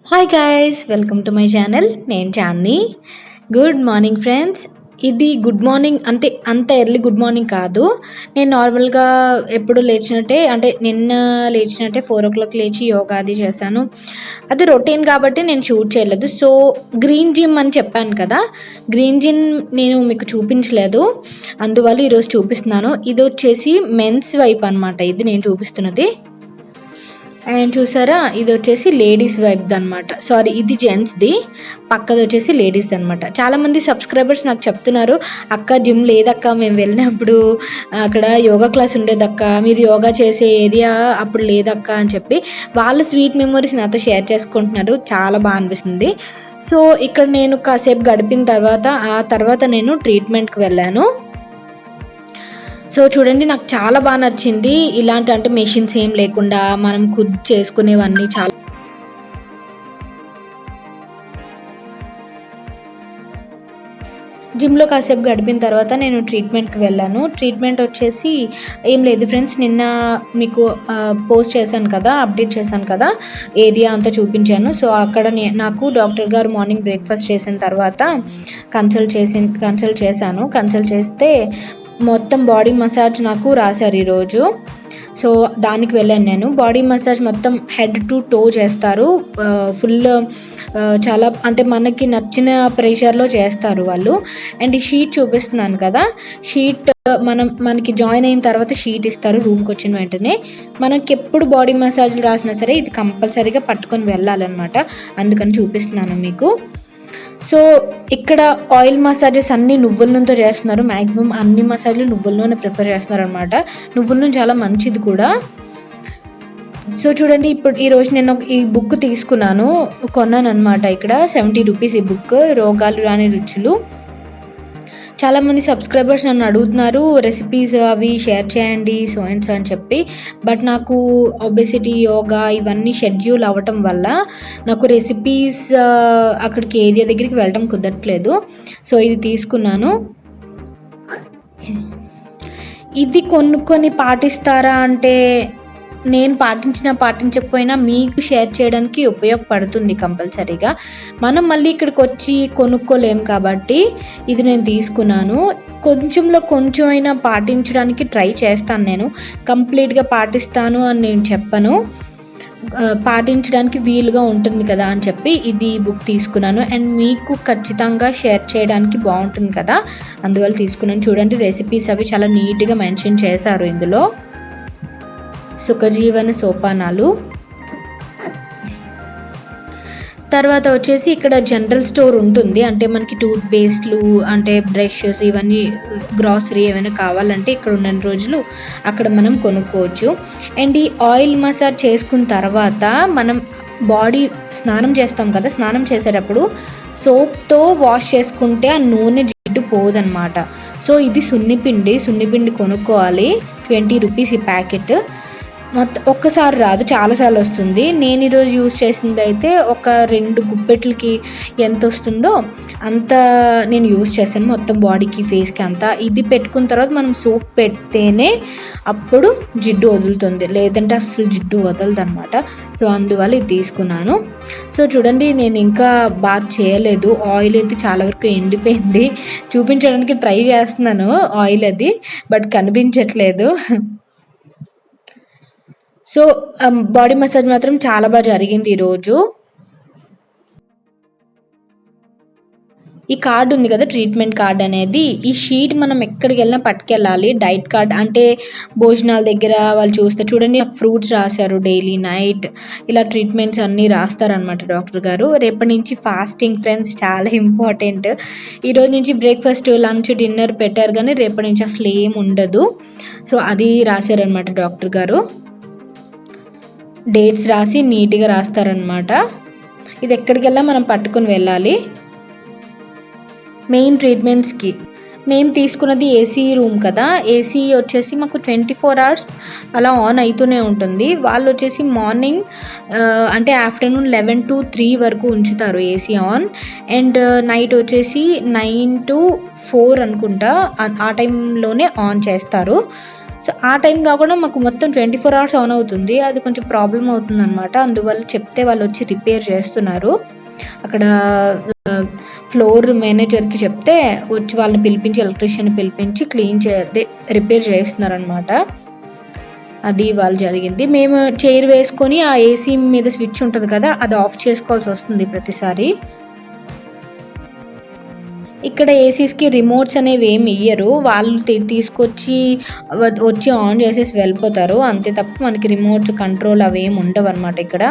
Hi guys, welcome to my channel. నేను Chandini. Good morning friends. ఇది good morning అంటే అంత ఎర్లీ గుడ్ మార్నింగ్ కాదు. నేను నార్మల్గా ఎప్పుడు లేచినట్టే, అంటే నిన్న లేచినట్టే 4 o'clock లేచి యోగా అది చేశాను. అది రొటీన్ కాబట్టి నేను షూట్ చేయలేదు. సో గ్రీన్ జిమ్ అని చెప్పాను కదా, గ్రీన్ జిమ్ నేను మీకు చూపించలేదు, అందువల్ల ఈరోజు చూపిస్తున్నాను. ఇది వచ్చేసి మెన్స్ వైప్ అనమాట. ఇది నేను చూపిస్తున్నది. అండ్ చూసారా, ఇది వచ్చేసి లేడీస్ వైపుది అనమాట. సారీ, ఇది జెంట్స్ది, పక్కది వచ్చేసి లేడీస్ది అనమాట. చాలామంది సబ్స్క్రైబర్స్ నాకు చెప్తున్నారు, అక్క జిమ్ లేదక్క, మేము వెళ్ళినప్పుడు అక్కడ యోగా క్లాస్ ఉండేదక్క, మీరు యోగా చేసే ఏరియా అప్పుడు లేదక్క అని చెప్పి వాళ్ళ స్వీట్ మెమరీస్ నాతో షేర్ చేసుకుంటున్నారు. చాలా బాగా అనిపిస్తుంది. సో ఇక్కడ నేను కాసేపు గడిపిన తర్వాత ఆ తర్వాత నేను ట్రీట్మెంట్కి వెళ్ళాను. సో చూడండి, నాకు చాలా బాగా నచ్చింది. ఇలాంటి అంటే మెషిన్స్ ఏం లేకుండా మనం చేసుకునేవన్నీ చాలా. జిమ్లో కాసేపు గడిపిన తర్వాత నేను ట్రీట్మెంట్కి వెళ్ళాను. ట్రీట్మెంట్ వచ్చేసి ఏం లేదు ఫ్రెండ్స్, నిన్న మీకు పోస్ట్ చేశాను కదా, అప్డేట్ చేశాను కదా, ఏరియా అంతా చూపించాను. సో అక్కడ నాకు డాక్టర్ గారు మార్నింగ్ బ్రేక్ఫాస్ట్ చేసిన తర్వాత కన్సల్ట్ చేశాను. కన్సల్ట్ చేస్తే మొత్తం బాడీ మసాజ్ నాకు రాశారు ఈరోజు. సో దానికి వెళ్ళాను నేను. బాడీ మసాజ్ మొత్తం హెడ్ టు టో చేస్తారు. ఫుల్ చాలా అంటే మనకి నచ్చిన ప్రెషర్లో చేస్తారు వాళ్ళు. అండ్ ఈ షీట్ చూపిస్తున్నాను కదా, షీట్ మనకి జాయిన్ అయిన తర్వాత షీట్ ఇస్తారు రూమ్కి వచ్చిన వెంటనే. మనకి ఎప్పుడు బాడీ మసాజ్లు రాసినా సరే ఇది కంపల్సరీగా పట్టుకొని వెళ్ళాలన్నమాట. అందుకని చూపిస్తున్నాను మీకు. సో ఇక్కడ ఆయిల్ మసాజెస్ అన్నీ నువ్వుల నూనెతో చేస్తున్నారు. మ్యాక్సిమం అన్ని మసాజ్లు నువ్వుల నూనె ప్రిఫర్ చేస్తున్నారు అనమాట. నువ్వుల నూనె చాలా మంచిది కూడా. సో చూడండి, ఇప్పుడు ఈరోజు నేను ఈ బుక్ కొన్నాను అనమాట. ఇక్కడ 70 రూపీస్ ఈ బుక్, రోగాలు రాని రుచులు. చాలామంది సబ్స్క్రైబర్స్ నన్ను అడుగుతున్నారు రెసిపీస్ అవి షేర్ చేయండి సో అండ్ సో అని చెప్పి. బట్ నాకు ఒబెసిటీ, యోగా ఇవన్నీ షెడ్యూల్ అవ్వటం వల్ల నాకు రెసిపీస్ అక్కడికి ఏరియా దగ్గరికి వెళ్ళటం కుదరట్లేదు. సో ఇది తీసుకున్నాను. ఇది కొన్ని పాటిస్తారా అంటే, నేను పాటించకపోయినా మీకు షేర్ చేయడానికి ఉపయోగపడుతుంది కంపల్సరీగా. మనం మళ్ళీ ఇక్కడికి వచ్చి కొనుక్కోలేం కాబట్టి ఇది నేను తీసుకున్నాను. కొంచెం అయినా పాటించడానికి ట్రై చేస్తాను. నేను కంప్లీట్గా పాటిస్తాను అని నేను చెప్పను, పాటించడానికి వీలుగా ఉంటుంది కదా అని చెప్పి ఇది బుక్ తీసుకున్నాను. అండ్ మీకు ఖచ్చితంగా షేర్ చేయడానికి బాగుంటుంది కదా, అందువల్ల తీసుకున్నాను. చూడండి, రెసిపీస్ అవి చాలా నీట్గా మెన్షన్ చేశారు ఇందులో. సుఖజీవన సోపానాలు. తర్వాత వచ్చేసి ఇక్కడ జనరల్ స్టోర్ ఉంటుంది. అంటే మనకి టూత్ పేస్ట్లు, అంటే బ్రషెస్, ఇవన్నీ గ్రాసరీ ఏమైనా కావాలంటే ఇక్కడ ఉన్న రోజులు అక్కడ మనం కొనుక్కోవచ్చు. అండ్ ఈ ఆయిల్ మసాజ్ చేసుకున్న తర్వాత మనం బాడీ స్నానం చేస్తాం కదా, స్నానం చేసేటప్పుడు సోప్తో వాష్ చేసుకుంటే ఆ నూనె జిడ్డు పోదనమాట. సో ఇది సున్నిపిండి కొనుక్కోవాలి. 20 రూపీస్ ఈ ప్యాకెట్. ఒక్కసారి రాదు, చాలాసార్లు వస్తుంది. నేను ఈరోజు యూజ్ చేసింది అయితే ఒక 2 గుప్పెట్లకి ఎంత వస్తుందో అంత నేను యూజ్ చేశాను, మొత్తం బాడీకి, ఫేస్కి అంతా. ఇది పెట్టుకున్న తర్వాత మనం సోప్ పెడితేనే అప్పుడు జిడ్డు వదులుతుంది, లేదంటే అస్సలు జిడ్డు వదలదు అనమాట. సో అందువల్ల ఇది తీసుకున్నాను. సో చూడండి, నేను ఇంకా బాత్ చేయలేదు. ఆయిల్ అయితే చాలా వరకు ఎండిపోయింది. చూపించడానికి ట్రై చేస్తున్నాను ఆయిల్ అది, బట్ కనిపించట్లేదు. సో బాడీ మసాజ్ మాత్రం చాలా బాగా జరిగింది ఈరోజు. ఈ కార్డ్ ఉంది కదా, ట్రీట్మెంట్ కార్డ్ అనేది, ఈ షీట్ మనం ఎక్కడికి వెళ్ళినా పట్టుకెళ్ళాలి. డైట్ కార్డ్ అంటే భోజనాల దగ్గర వాళ్ళు చూస్తే చూడండి, ఫ్రూట్స్ రాశారు డైలీ నైట్. ఇలా ట్రీట్మెంట్స్ అన్నీ రాస్తారనమాట డాక్టర్ గారు. రేపటి నుంచి ఫాస్టింగ్ ఫ్రెండ్స్, చాలా ఇంపార్టెంట్. ఈరోజు నుంచి బ్రేక్ఫాస్ట్, లంచ్, డిన్నర్ పెట్టారు, కానీ రేపటి నుంచి అసలు ఏం ఉండదు. సో అది రాశారనమాట డాక్టర్ గారు. డేట్స్ రాసి నీట్గా రాస్తారనమాట. ఇది ఎక్కడికి వెళ్ళా మనం పట్టుకొని వెళ్ళాలి. మెయిన్ ట్రీట్మెంట్స్కి మేము తీసుకున్నది ఏసీ రూమ్ కదా, ఏసీ వచ్చేసి మాకు 24 hours అలా ఆన్ అవుతూనే ఉంటుంది. వాళ్ళు వచ్చేసి మార్నింగ్ అంటే ఆఫ్టర్నూన్ 11 to 3 వరకు ఉంచుతారు ఏసీ ఆన్. అండ్ నైట్ వచ్చేసి 9 to 4 అనుకుంటా, ఆ టైంలోనే ఆన్ చేస్తారు. సో ఆ టైం కాకుండా మాకు మొత్తం 24 అవర్స్ ఆన్ అవుతుంది. అది కొంచెం ప్రాబ్లమ్ అవుతుందనమాట. అందువల్ల చెప్తే వాళ్ళు వచ్చి రిపేర్ చేస్తున్నారు. అక్కడ ఫ్లోర్ మేనేజర్కి చెప్తే వచ్చి వాళ్ళని పిలిపించి, ఎలక్ట్రీషియన్ని పిలిపించి రిపేర్ చేస్తున్నారనమాట. అది వాళ్ళు జరిగింది. మేము చైర్ వేసుకొని ఆ ఏసీ మీద స్విచ్ ఉంటుంది కదా, అది ఆఫ్ చేసుకోవాల్సి వస్తుంది ప్రతిసారి. ఇక్కడ ఏసీస్కి రిమోట్స్ అనేవి ఏమి ఇయ్యరు, వాళ్ళు వచ్చి ఆన్ చేసేసి వెళ్ళిపోతారు అంతే తప్ప మనకి రిమోట్స్ కంట్రోల్ అవి ఏమి ఉండవు అనమాట. ఇక్కడ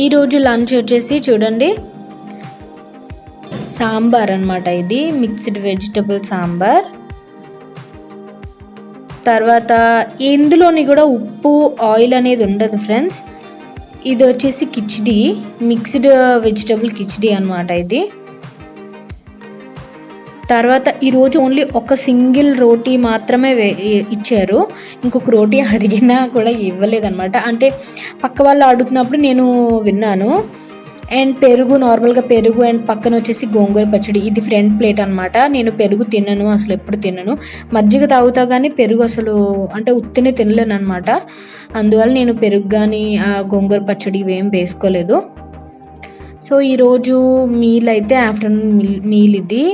ఈరోజు లంచ్ వచ్చేసి చూడండి, సాంబార్ అనమాట. ఇది మిక్స్డ్ వెజిటబుల్ సాంబార్. తర్వాత ఇందులోని కూడా ఉప్పు, ఆయిల్ అనేది ఉండదు ఫ్రెండ్స్. ఇది వచ్చేసి కిచిడి, మిక్స్డ్ వెజిటబుల్ కిచిడి అనమాట ఇది. తర్వాత ఈరోజు ఓన్లీ ఒక సింగిల్ రోటీ మాత్రమే ఇచ్చారు. ఇంకొక రోటీ అడిగినా కూడా ఇవ్వలేదన్నమాట. అంటే పక్క వాళ్ళు అడుగుతున్నప్పుడు నేను విన్నాను. అండ్ పెరుగు, నార్మల్గా పెరుగు అండ్ పక్కన వచ్చేసి గోంగూర పచ్చడి. ఇది ఫ్రంట్ ప్లేట్ అనమాట. నేను పెరుగు తినను, అసలు ఎప్పుడు తినను. మజ్జిగ తాగుతా కానీ పెరుగు అసలు అంటే ఉత్తినే తినలేను అనమాట. అందువల్ల నేను పెరుగు కానీ గోంగూర పచ్చడి ఇవేం వేసుకోలేదు. సో ఈరోజు మీల్ అయితే ఆఫ్టర్నూన్ మీల్ ఇది.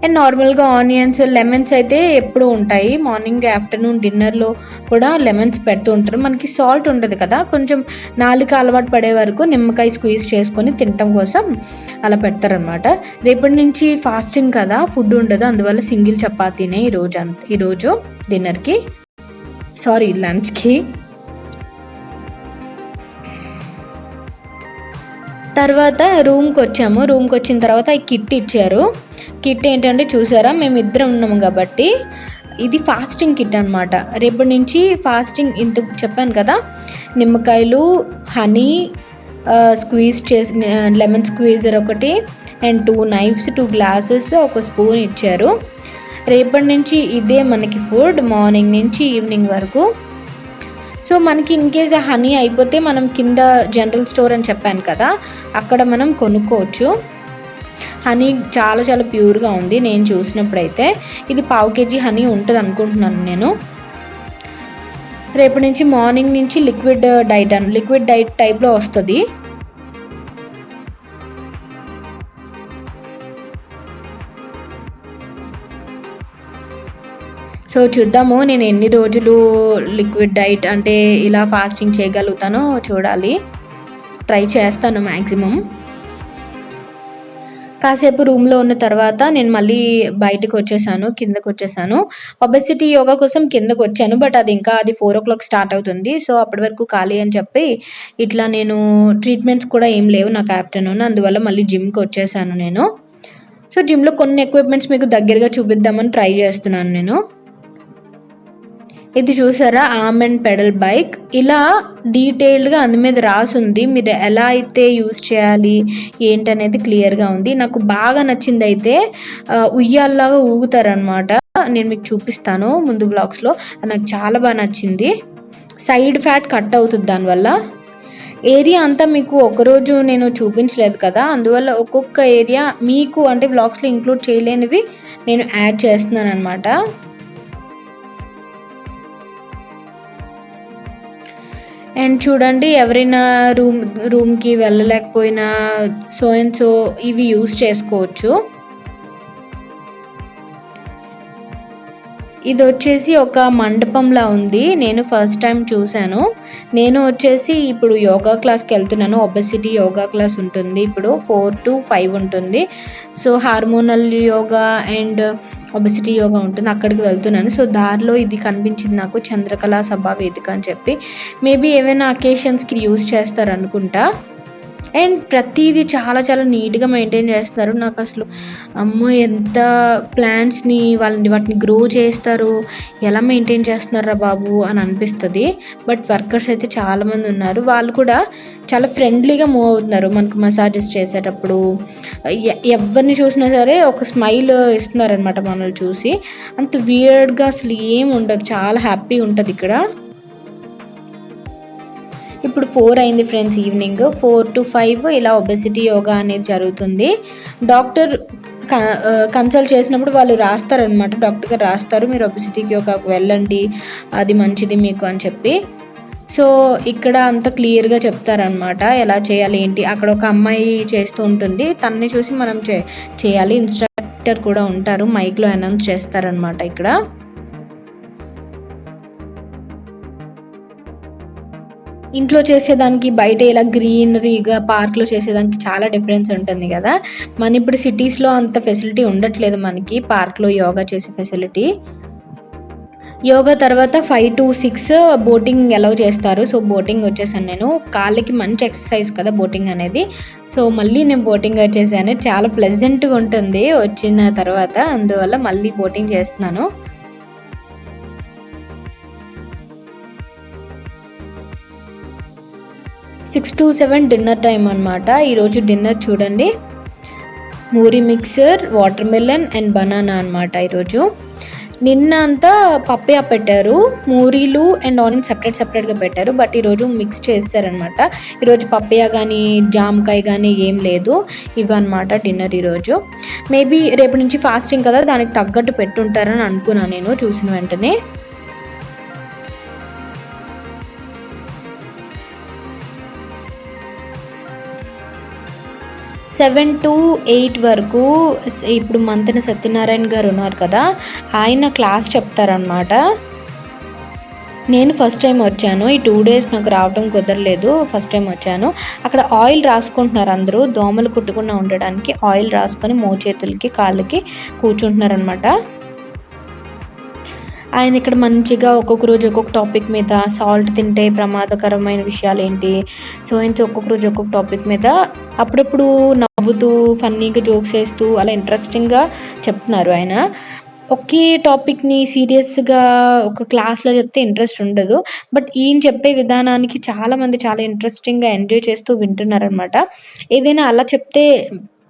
అండ్ నార్మల్గా ఆనియన్స్, లెమన్స్ అయితే ఎప్పుడూ ఉంటాయి. మార్నింగ్, ఆఫ్టర్నూన్ డిన్నర్లో కూడా లెమన్స్ పెడుతూ ఉంటారు. మనకి సాల్ట్ ఉండదు కదా, కొంచెం నాలుక అలవాటు పడే వరకు నిమ్మకాయ స్క్వీజ్ చేసుకొని తినటం కోసం అలా పెడతారనమాట. రేపటి నుంచి ఫాస్టింగ్ కదా, ఫుడ్ ఉండదు. అందువల్ల సింగిల్ చపాతీనే ఈరోజు డిన్నర్కి, లంచ్కి. తర్వాత రూమ్కి వచ్చాము. రూమ్కి వచ్చిన తర్వాత ఈ కిట్ ఇచ్చారు. కిట్ ఏంటంటే చూసారా, మేము ఇద్దరం ఉన్నాము కాబట్టి ఇది ఫాస్టింగ్ కిట్ అనమాట. రేపటి నుంచి ఫాస్టింగ్. ఇంత చెప్పాను కదా, నిమ్మకాయలు, హనీ స్క్వీజ్ చేసి, లెమన్ స్క్వీజర్ ఒకటి, అండ్ 2 నైఫ్స్, 2 గ్లాసెస్, ఒక స్పూన్ ఇచ్చారు. రేపటి నుంచి ఇదే మనకి ఫుడ్, మార్నింగ్ నుంచి ఈవినింగ్ వరకు. సో మనకి ఇన్కేస్ హనీ అయిపోతే మనం కింద జనరల్ స్టోర్ అని చెప్పాను కదా, అక్కడ మనం కొనుక్కోవచ్చు. హనీ చాలా చాలా ప్యూర్గా ఉంది నేను చూసినప్పుడైతే. ఇది 1/2 kg హనీ ఉంటుంది అనుకుంటున్నాను నేను. రేపటి నుంచి మార్నింగ్ నుంచి లిక్విడ్ డైట్ టైప్లో వస్తుంది. సో చూద్దాము నేను ఎన్ని రోజులు లిక్విడ్ డైట్ అంటే ఇలా ఫాస్టింగ్ చేయగలుగుతానో చూడాలి. ట్రై చేస్తాను మ్యాక్సిమం. కాసేపు రూమ్లో ఉన్న తర్వాత నేను మళ్ళీ బయటకు వచ్చేసాను, కిందకు వచ్చేసాను. ఒబెసిటీ యోగా కోసం కిందకు వచ్చాను, బట్ అది 4 o'clock స్టార్ట్ అవుతుంది. సో అప్పటి వరకు ఖాళీ అని చెప్పి ఇట్లా నేను ట్రీట్మెంట్స్ కూడా ఏం లేవు నాకు ఆఫ్టర్నూన్. అందువల్ల మళ్ళీ జిమ్కి వచ్చేసాను నేను. సో జిమ్లో కొన్ని ఎక్విప్మెంట్స్ మీకు దగ్గరగా చూపిద్దామని ట్రై చేస్తున్నాను నేను. ఇది చూసారా, ఆర్మ్ అండ్ పెడల్ బైక్. ఇలా డీటెయిల్డ్గా అందు మీద రాసుంది, మీరు ఎలా అయితే యూజ్ చేయాలి ఏంటనేది క్లియర్గా ఉంది. నాకు బాగా నచ్చింది అయితే ఉయ్యాల్లాగా ఊగుతారనమాట. నేను మీకు చూపిస్తాను ముందు బ్లాగ్స్లో. నాకు చాలా బాగా నచ్చింది. సైడ్ ఫ్యాట్ కట్ అవుతుంది దానివల్ల. ఏరియా అంతా మీకు ఒకరోజు నేను చూపించలేదు కదా, అందువల్ల ఒక్కొక్క ఏరియా మీకు అంటే బ్లాగ్స్లో ఇంక్లూడ్ చేయలేనివి నేను యాడ్ చేస్తున్నాను అనమాట. అండ్ చూడండి, ఎవరైనా రూమ్కి వెళ్ళలేకపోయినా సో అండ్ సో ఇవి యూజ్ చేసుకోవచ్చు. ఇది వచ్చేసి ఒక మండపంలా ఉంది. నేను ఫస్ట్ టైం చూశాను. నేను వచ్చేసి ఇప్పుడు యోగా క్లాస్కి వెళ్తున్నాను. ఒబెసిటీ యోగా క్లాస్ ఉంటుంది, ఇప్పుడు 4 to 5 ఉంటుంది. So hormonal yoga and obesity yoga ఉంటుంది, అక్కడికి వెళ్తున్నాను. సో దారిలో ఇది కనిపించింది నాకు, చంద్రకళా సభా వేదిక అని చెప్పి. మేబీ ఏవైనా అకేషన్స్కి యూజ్ చేస్తారు అనుకుంటా. అండ్ ప్రతిదీ చాలా చాలా నీట్గా మెయింటైన్ చేస్తారు. నాకు అసలు అమ్మో ఎంత ప్లాంట్స్ని వాటిని గ్రో చేస్తారు, ఎలా మెయింటైన్ చేస్తున్నారా బాబు అని అనిపిస్తుంది. బట్ వర్కర్స్ అయితే చాలామంది ఉన్నారు, వాళ్ళు కూడా చాలా ఫ్రెండ్లీగా మూవ్ అవుతున్నారు. మనకు మసాజెస్ చేసేటప్పుడు ఎవరిని చూసినా సరే ఒక స్మైల్ ఇస్తున్నారనమాట మనల్ని చూసి. అంత వియర్డ్గా అసలు ఏం ఉండదు, చాలా హ్యాపీ ఉంటుంది ఇక్కడ. ఇప్పుడు 4 అయింది ఫ్రెండ్స్, ఈవినింగ్ 4 to 5 ఇలా ఒబెసిటీ యోగా అనేది జరుగుతుంది. డాక్టర్ కన్సల్ట్ చేసినప్పుడు వాళ్ళు రాస్తారనమాట, డాక్టర్ గారు రాస్తారు, మీరు ఒబెసిటీకి వెళ్ళండి, అది మంచిది మీకు అని చెప్పి. సో ఇక్కడ అంత క్లియర్గా చెప్తారనమాట ఎలా చేయాలి ఏంటి. అక్కడ ఒక అమ్మాయి చేస్తూ ఉంటుంది, తనని చూసి మనం చేయాలి. ఇన్స్ట్రక్టర్ కూడా ఉంటారు, మైక్లో అనౌన్స్ చేస్తారనమాట. ఇక్కడ ఇంట్లో చేసేదానికి బయట ఇలా గ్రీనరీగా పార్క్లో చేసేదానికి చాలా డిఫరెన్స్ ఉంటుంది కదా. మన ఇప్పుడు సిటీస్లో అంత ఫెసిలిటీ ఉండట్లేదు మనకి పార్క్లో యోగా చేసే ఫెసిలిటీ. యోగా తర్వాత 5 to 6 బోటింగ్ అలౌ చేస్తారు. సో బోటింగ్ వచ్చేసాను నేను, కాళ్ళకి మంచి ఎక్సర్సైజ్ కదా బోటింగ్ అనేది. సో మళ్ళీ నేను బోటింగ్ వచ్చేసాను, చాలా ప్లెజెంట్గా ఉంటుంది వచ్చిన తర్వాత, అందువల్ల మళ్ళీ బోటింగ్ చేస్తున్నాను. 6 to 7 డిన్నర్ టైం అనమాట. ఈరోజు డిన్నర్ చూడండి, మూరి mixture, watermelon and banana అనమాట ఈరోజు. నిన్న అంతా పప్పయ్య పెట్టారు, మూరీలు అండ్ ఆనియన్ సపరేట్గా పెట్టారు, బట్ ఈరోజు మిక్స్ చేస్తారనమాట. ఈరోజు పప్పయ్య కానీ జామకాయ కానీ ఏం లేదు, ఇవన్నమాట డిన్నర్ ఈరోజు. మేబీ రేపు నుంచి ఫాస్టింగ్ కదా, దానికి తగ్గట్టు పెట్టుంటారని అనుకున్నాను నేను చూసిన వెంటనే. 7 to 8 వరకు ఇప్పుడు మంతెన సత్యనారాయణ గారు ఉన్నారు కదా, ఆయన క్లాస్ చెప్తారనమాట. నేను ఫస్ట్ టైం వచ్చాను, ఈ 2 days నాకు రావడం కుదరలేదు, ఫస్ట్ టైం వచ్చాను. అక్కడ ఆయిల్ రాసుకుంటున్నారు అందరూ, దోమలు కుట్టకుండా ఉండడానికి ఆయిల్ రాసుకొని మోచేతులకి కాళ్ళకి కూర్చుంటున్నారనమాట. ఆయన ఇక్కడ మంచిగా ఒక్కొక్క రోజు ఒక్కొక్క టాపిక్ మీద, సాల్ట్ తింటే ప్రమాదకరమైన విషయాలు ఏంటి, సో ఒక్కొక్క రోజు ఒక్కొక్క టాపిక్ మీద అప్పుడప్పుడు నవ్వుతూ ఫన్నీగా జోక్స్ వేస్తూ అలా ఇంట్రెస్టింగ్గా చెప్తున్నారు. ఆయన ఒకే టాపిక్ని సీరియస్గా ఒక క్లాస్లో చెప్తే ఇంట్రెస్ట్ ఉండదు, బట్ ఈయన చెప్పే విధానానికి చాలామంది చాలా ఇంట్రెస్టింగ్గా ఎంజాయ్ చేస్తూ వింటున్నారనమాట. ఏదైనా అలా చెప్తే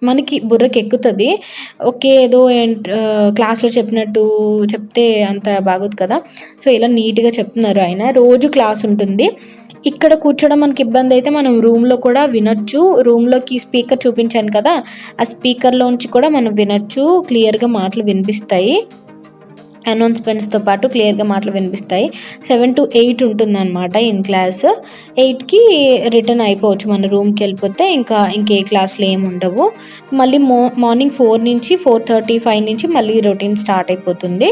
మనకి బుర్రకి ఎక్కుతుంది. ఓకే, ఏదో క్లాస్లో చెప్పినట్టు చెప్తే అంత బాగోదు కదా. సో ఇలా నీట్గా చెప్తున్నారు ఆయన. రోజు క్లాస్ ఉంటుంది. ఇక్కడ కూర్చోడం మనకి ఇబ్బంది అయితే మనం రూమ్లో కూడా వినొచ్చు. రూమ్లోకి స్పీకర్ చూపించాను కదా, ఆ స్పీకర్లోంచి కూడా మనం వినొచ్చు, క్లియర్గా మాటలు వినిపిస్తాయి, అనౌన్స్మెంట్స్తో పాటు క్లియర్గా మాటలు వినిపిస్తాయి. 7 to 8 ఉంటుందన్నమాట ఇన్ క్లాస్. 8కి రిటర్న్ అయిపోవచ్చు మన రూమ్కి వెళ్ళిపోతే, ఇంకే క్లాస్లో ఏమి ఉండవు. మళ్ళీ మార్నింగ్ 4 నుంచి 4:35 నుంచి మళ్ళీ రొటీన్ స్టార్ట్ అయిపోతుంది.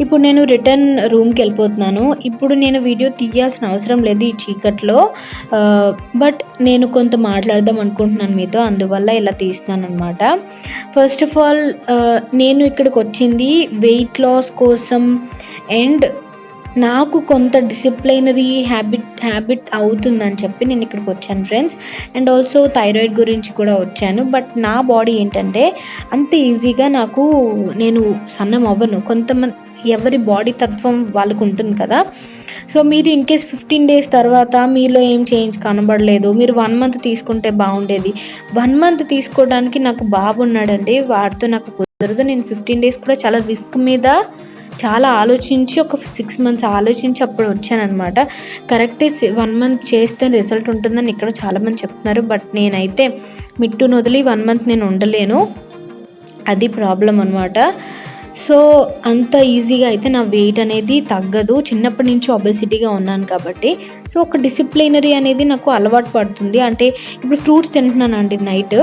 ఇప్పుడు నేను రిటర్న్ రూమ్కి వెళ్ళిపోతున్నాను. ఇప్పుడు నేను వీడియో తీయాల్సిన అవసరం లేదు ఈ చీకట్లో, బట్ నేను కొంత మాట్లాడదాం అనుకుంటున్నాను మీతో, అందువల్ల ఇలా తీస్తున్నాను అనమాట. ఫస్ట్ ఆఫ్ ఆల్ నేను ఇక్కడికి వచ్చింది వెయిట్ లాస్ కోసం, అండ్ నాకు కొంత డిసిప్లైనరీ హ్యాబిట్ అవుతుందని చెప్పి నేను ఇక్కడికి వచ్చాను ఫ్రెండ్స్. అండ్ ఆల్సో థైరాయిడ్ గురించి కూడా వచ్చాను. బట్ నా బాడీ ఏంటంటే అంత ఈజీగా నేను సన్నం అవ్వను. కొంతమంది ఎవరి బాడీ తత్వం వాళ్ళకు ఉంటుంది కదా. సో మీరు ఇన్ కేస్ 15 days తర్వాత మీలో ఏం చేంజ్ కనబడలేదు, మీరు 1 month తీసుకుంటే బాగుండేది. 1 month తీసుకోవడానికి నాకు బాబు ఉన్నాడండి, వాడితో నాకు కుదరదు. నేను 15 days కూడా చాలా రిస్క్ మీద చాలా ఆలోచించి ఒక 6 months ఆలోచించి అప్పుడు వచ్చానమాట. కరెక్టే 1 month చేస్తే రిజల్ట్ ఉంటుందని ఇక్కడ చాలామంది చెప్తున్నారు, బట్ నేనైతే మిట్టును వదిలి 1 month నేను ఉండలేను, అది ప్రాబ్లం అనమాట. సో అంత ఈజీగా అయితే నా వెయిట్ అనేది తగ్గదు. చిన్నప్పటి నుంచి ఒబెసిటీగా ఉన్నాను కాబట్టి, సో ఒక డిసిప్లైనరీ అనేది నాకు అలవాటు పడుతుంది. అంటే ఇప్పుడు ఫ్రూట్స్ తింటున్నాను అండి నైట్,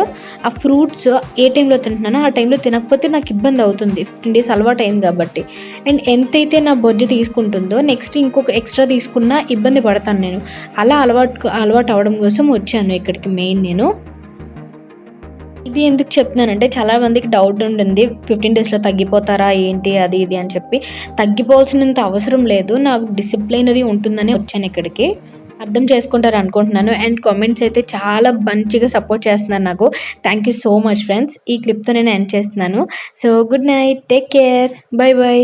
ఆ ఫ్రూట్స్ ఏ టైంలో తింటున్నానో ఆ టైంలో తినకపోతే నాకు ఇబ్బంది అవుతుంది. 15 days అలవాటు అయింది కాబట్టి. అండ్ ఎంతైతే నా బొజ్జు తీసుకుంటుందో నెక్స్ట్ ఇంకొక ఎక్స్ట్రా తీసుకున్నా ఇబ్బంది పడతాను నేను. అలా అలవాటు అవ్వడం కోసం వచ్చాను ఇక్కడికి మెయిన్ నేను. ఇది ఎందుకు చెప్తున్నానంటే చాలా మందికి డౌట్ ఉంటుంది 15 daysలో తగ్గిపోతారా ఏంటి అది ఇది అని చెప్పి. తగ్గిపోవాల్సినంత అవసరం లేదు, నాకు డిసిప్లైనరీ ఉంటుందని వచ్చాను ఇక్కడికి. అర్థం చేసుకుంటారు అనుకుంటున్నాను. అండ్ కామెంట్స్ అయితే చాలా మంచిగా సపోర్ట్ చేస్తున్నారు నాకు. Thank you so much friends. ఈ క్లిప్తో నేను ఎండ్ చేస్తున్నాను. So good night, take care, by by.